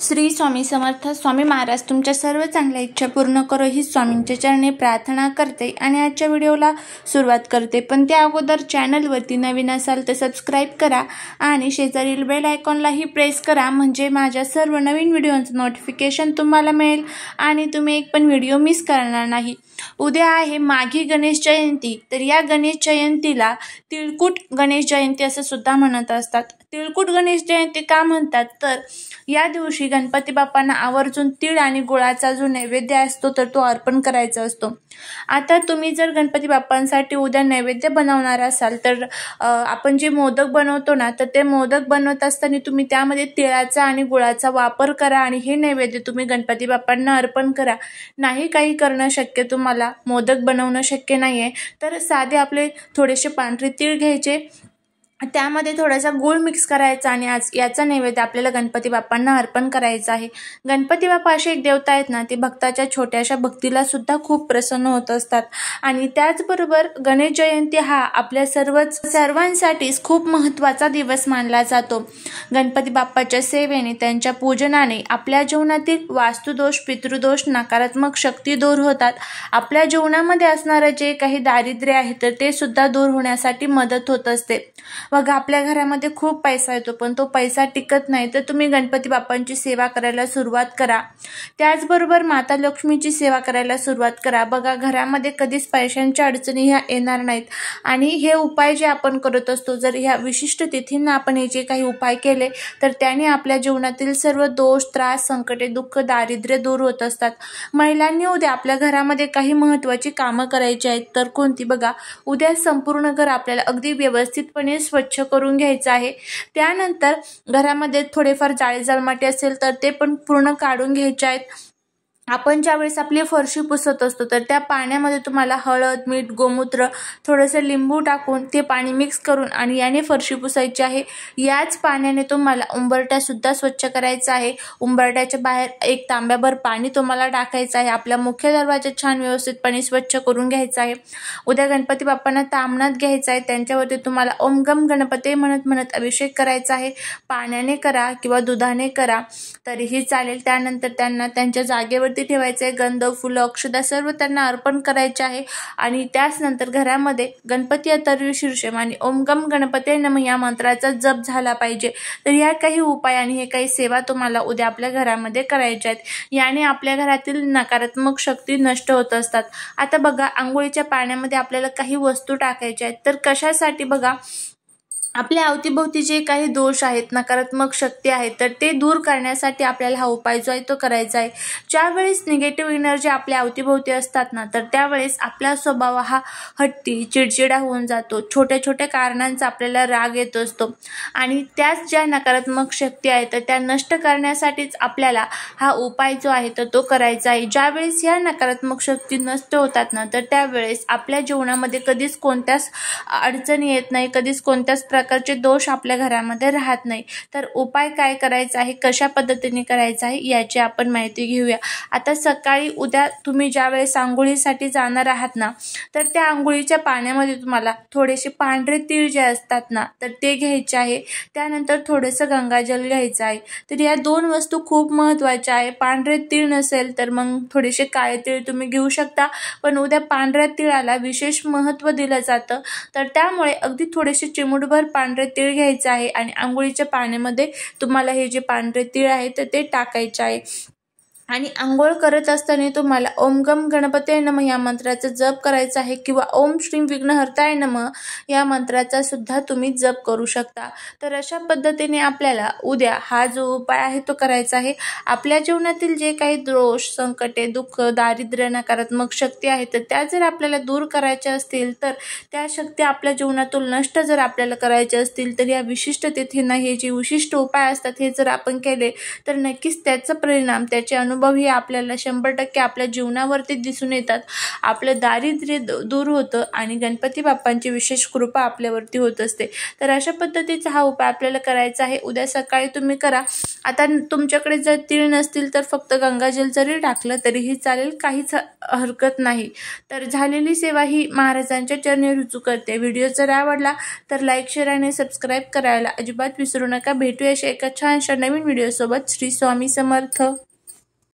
श्री स्वामी समर्थ. स्वामी महाराज तुमच्या सर्व चांगल्या इच्छा पूर्ण करो ही स्वामींच्या चरणी प्रार्थना करते आणि आजच्या व्हिडिओला सुरुवात करते. पण त्या अगोदर चॅनलवरती नवीन असाल तर सबस्क्राईब करा आणि शेजारील बेल आयकॉनलाही प्रेस करा, म्हणजे माझ्या सर्व नवीन व्हिडिओचं नोटिफिकेशन तुम्हाला मिळेल आणि तुम्ही एक पण व्हिडिओ मिस करणार नाही. उद्या आहे माघी गणेश जयंती. तर या गणेश जयंतीला तिळकुट गणेश जयंती असं सुद्धा म्हणत असतात. तिळकुट गणेश जयंती का म्हणतात तर या दिवशी गणपती बाप्पांना आवर्जून तीळ आणि गुळाचा जो नैवेद्य असतो तर तो अर्पण करायचा असतो. आता तुम्ही जर गणपती बाप्पांसाठी उद्या नैवेद्य बनवणार असाल तर आपण जे मोदक बनवतो ना, तर ते मोदक बनवत असताना तुम्ही त्यामध्ये तिळाचा आणि गुळाचा वापर करा आणि हे नैवेद्य तुम्ही गणपती बाप्पांना अर्पण करा. नाही काही करणं शक्य, तुम्हाला मोदक बनवणं शक्य नाही आहे तर साधे आपले थोडेसे पांढरे तीळ घ्यायचे, त्यामध्ये थोडासा गूळ मिक्स करायचा आणि आज याचा नैवेद्य आपल्याला गणपती बाप्पांना अर्पण करायचा आहे. गणपती बाप्पा असे एक देवता आहेत ना, ते भक्ताच्या छोट्याशा भक्तीला सुद्धा खूप प्रसन्न होत असतात. आणि त्याचबरोबर गणेश जयंती हा आपल्या सर्वांसाठीच खूप महत्त्वाचा दिवस मानला जातो. गणपती बाप्पाच्या सेवेने, त्यांच्या पूजनाने आपल्या जीवनातील वास्तुदोष, पितृदोष, नकारात्मक शक्ती दूर होतात. आपल्या जीवनामध्ये असणारं जे काही दारिद्र्य आहे तर ते सुद्धा दूर होण्यासाठी मदत होत असते. बघा, आपल्या घरामध्ये खूप पैसा येतो पण तो पैसा टिकत नाही, तर तुम्ही गणपती बाप्पांची सेवा करायला सुरुवात करा. त्याचबरोबर माता लक्ष्मीची सेवा करायला सुरुवात करा. बघा, घरामध्ये कधीच पैशांच्या अडचणी ह्या येणार नाहीत. आणि हे उपाय जे आपण करत असतो, जर ह्या विशिष्ट तिथींना आपण हे जे काही उपाय केले तर त्याने आपल्या जीवनातील सर्व दोष, त्रास, संकटे, दुःख, दारिद्र्य दूर होत असतात. महिलांनी उद्या आपल्या घरामध्ये काही महत्त्वाची कामं करायची आहेत. तर कोणती? बघा, उद्या संपूर्ण घर आपल्याला अगदी व्यवस्थितपणे स्वच्छ करून घ्यायचं आहे. त्यानंतर घरामध्ये थोडेफार जाळे जळमाटे असेल तर ते पण पूर्ण काढून घ्यायचे आहेत. आपण ज्यावेळेस आपली फरशी पुसत असतो तर त्या पाण्यामध्ये तुम्हाला हळद, मीठ, गोमूत्र, थोडंसं लिंबू टाकून ते पाणी मिक्स करून आणि याने फरशी पुसायची आहे. याच पाण्याने तुम्हाला उंबरठ्यासुद्धा स्वच्छ करायचा आहे. उंबरठ्याच्या बाहेर एक तांब्याभर पाणी तुम्हाला टाकायचं आहे. आपल्या मुख्य दरवाजा छान व्यवस्थितपणे स्वच्छ करून घ्यायचा आहे. उद्या गणपती बाप्पांना तामणात घ्यायचा आहे. त्यांच्यावरती तुम्हाला ओम गम गणपते म्हणत म्हणत अभिषेक करायचा आहे. पाण्याने करा किंवा दुधाने करा तरीही चालेल. त्यानंतर त्यांना त्यांच्या जागेवर ठेवायचे. गंध, फुलं, अक्षता सर्व त्यांना अर्पण करायचे आहे. आणि त्याच नंतर घरामध्ये गणपती अथर्व शीर्षम आणि ओम गम गणपते नमः या मंत्राचा जप झाला पाहिजे. तर या काही उपाय आणि हे काही सेवा तुम्हाला उद्या आपल्या घरामध्ये करायच्या आहेत. याने आपल्या घरातील नकारात्मक शक्ती नष्ट होत असतात. आता बघा, आंघोळीच्या पाण्यामध्ये आपल्याला काही वस्तू टाकायच्या आहेत. तर कशासाठी? बघा, आपल्या अवतीभोवती जे काही दोष आहेत, नकारात्मक शक्ती आहेत तर ते दूर करण्यासाठी आपल्याला हा उपाय जो आहे तो करायचा आहे. ज्यावेळेस निगेटिव्ह एनर्जी आपल्या अवतीभोवती असतात ना, तर त्यावेळेस आपला स्वभाव हा हट्टी, चिडचिडा होऊन जातो. छोट्या छोट्या कारणांचा आपल्याला राग येत असतो आणि त्याच ज्या नकारात्मक शक्ती आहेत तर त्या नष्ट करण्यासाठीच आपल्याला हा उपाय जो आहे तर तो करायचा आहे. ज्यावेळेस या नकारात्मक शक्ती नष्ट होतात ना, तर त्यावेळेस आपल्या जीवनामध्ये कधीच कोणत्याच अडचणी येत नाही, कधीच कोणत्याच प्रकारचे दोष आपल्या घरामध्ये राहत नाही. तर उपाय काय करायचा आहे, कशा पद्धतीने करायचा आहे याची आपण माहिती घेऊया. आता सकाळी उद्या तुम्ही ज्यावेळेस आंघोळीसाठी जाणार आहात ना, तर त्या आंघोळीच्या पाण्यामध्ये तुम्हाला थोडेसे पांढरे तीळ जे असतात ना तर ते घ्यायचे आहे. त्यानंतर थोडंसं गंगाजल घ्यायचं आहे. तर या दोन वस्तू खूप महत्त्वाच्या आहे. पांढरे तीळ नसेल तर मग थोडेसे काळे तीळ तुम्ही घेऊ शकता, पण उद्या पांढऱ्या तिळाला विशेष महत्त्व दिलं जातं. तर त्यामुळे अगदी थोडेसे चिमूटभर पांढरे तीळ घ्यायचे आहे आणि आंघोळीच्या पाण्यामध्ये तुम्हाला हे जे पांढरे तीळ आहे तर ते टाकायचे आहे. आणि आंघोळ करत असताना तुम्हाला ओम गम गणपते नमः या मंत्राचा जप करायचा आहे किंवा ओम श्रीम विघ्नहर्ताय नमः या मंत्राचा सुद्धा तुम्ही जप करू शकता. तर अशा पद्धतीने आपल्याला उद्या हा जो उपाय आहे तो करायचा आहे. आपल्या जीवनातील जे काही दोष, संकटे, दुःख, दारिद्र्य, नकारात्मक शक्ती आहे तर त्या जर आपल्याला दूर करायच्या असतील तर त्या शक्ती आपल्या जीवनातून नष्ट जर आपल्याला करायच्या असतील तर या विशिष्ट तिथींना हे जे विशिष्ट उपाय असतात हे जर आपण केले तर नक्कीच त्याचा परिणाम, त्याचे अनुभव अनुभव हे आपल्याला 100% आपल्या जीवनावरती दिसून येतात. आपलं दारिद्र्य दूर होतं आणि गणपती बाप्पांची विशेष कृपा आपल्यावरती होत असते. तर अशा पद्धतीचा हा उपाय आपल्याला करायचा आहे. उद्या सकाळी तुम्ही करा. आता तुमच्याकडे जर तीळ नसतील तर फक्त गंगाजल जरी टाकलं तरीही चालेल, काहीच हरकत नाही. तर झालेली सेवा ही महाराजांच्या चरणी रुजू करते. व्हिडिओ जर आवडला तर लाईक, शेअर आणि सबस्क्राईब करायला अजिबात विसरू नका. भेटूया अशा एका छानशा नवीन व्हिडिओसोबत. श्री स्वामी समर्थ.